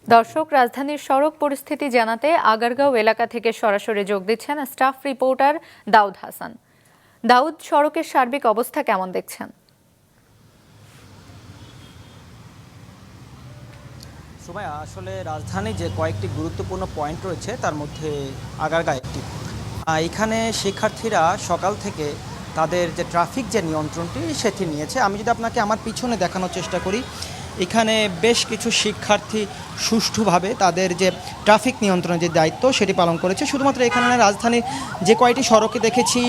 দর্শক, রাজধানীর সড়ক পরিস্থিতি জানাতে আগারগাঁও এলাকা থেকে সরাসরি যোগ দিচ্ছেন স্টাফ রিপোর্টার দাউদ হাসান। দাউদ, সড়কের সার্বিক অবস্থা কেমন দেখছেন? সুমাইয়া, আসলে রাজধানী যে কয়েকটি গুরুত্বপূর্ণ পয়েন্ট রয়েছে তার মধ্যে আগারগাঁও একটি। এখানে শিক্ষার্থীরা সকাল থেকে তাদের যে ট্রাফিক যে নিয়ন্ত্রণটি সেটি নিয়েছে। আমি যদি আপনাকে আমার পিছনে দেখানোর চেষ্টা করি, এখানে বেশ কিছু শিক্ষার্থী সুষ্ঠুভাবে তাদের যে ট্রাফিক নিয়ন্ত্রণের যে দায়িত্ব সেটি পালন করেছে। শুধুমাত্র এখানে রাজধানীর যে কয়টি সড়কে দেখেছি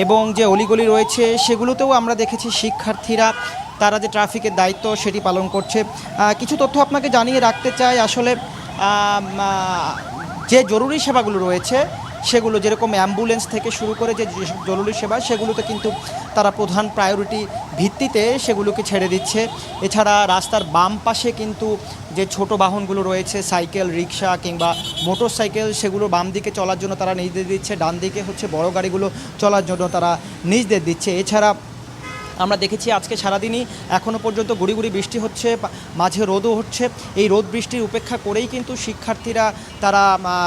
এবং যে অলিগলি রয়েছে সেগুলোতেও আমরা দেখেছি শিক্ষার্থীরা তারা যে ট্রাফিকের দায়িত্ব সেটি পালন করছে। কিছু তথ্য আপনাকে জানিয়ে রাখতে চাই। আসলে যে জরুরি সেবাগুলো রয়েছে সেগুলো, যেরকম অ্যাম্বুলেন্স থেকে শুরু করে যে যেসব জরুরি সেবা, সেগুলোতে কিন্তু তারা প্রধান প্রায়োরিটি ভিত্তিতে সেগুলোকে ছেড়ে দিচ্ছে। এছাড়া রাস্তার বাম পাশে কিন্তু যে ছোট বাহনগুলো রয়েছে, সাইকেল, রিক্সা কিংবা মোটর সাইকেল, সেগুলো বাম দিকে চলার জন্য তারা নির্দেশ দিচ্ছে, ডান দিকে হচ্ছে বড় গাড়িগুলো চলার জন্য তারা নির্দেশ দিচ্ছে। এছাড়া আমরা দেখেছি আজকে সারাদিনই এখনও পর্যন্ত গুড়ি গুড়ি বৃষ্টি হচ্ছে, মাঝে রোদও হচ্ছে। এই রোদ বৃষ্টির উপেক্ষা করেই কিন্তু শিক্ষার্থীরা তারা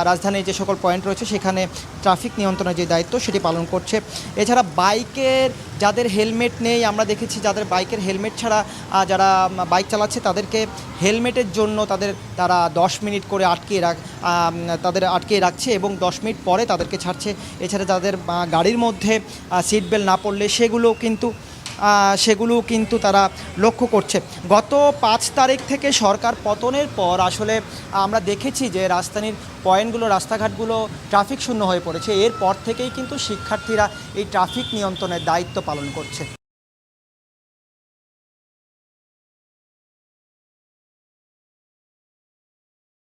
রাজধানীর যে সকল পয়েন্ট রয়েছে সেখানে ট্রাফিক নিয়ন্ত্রণের যে দায়িত্ব সেটি পালন করছে। এছাড়া বাইকের যাদের হেলমেট নেই, আমরা দেখেছি যাদের বাইকের হেলমেট ছাড়া যারা বাইক চালাচ্ছে তাদেরকে হেলমেটের জন্য তারা 10 মিনিট করে আটকে রাখছে এবং 10 মিনিট পরে তাদেরকে ছাড়ছে। এছাড়া যাদের গাড়ির মধ্যে সিট বেল্ট না পড়লে সেগুলো কিন্তু তারা লক্ষ্য করছে। গত 5 তারিখ থেকে সরকার পতনের পর আসলে আমরা দেখেছি যে রাজধানীর পয়েন্টগুলো, রাস্তাঘাটগুলো ট্রাফিক শূন্য হয়ে পড়েছে। এরপর থেকেই কিন্তু শিক্ষার্থীরা এই ট্রাফিক নিয়ন্ত্রণের দায়িত্ব পালন করছে।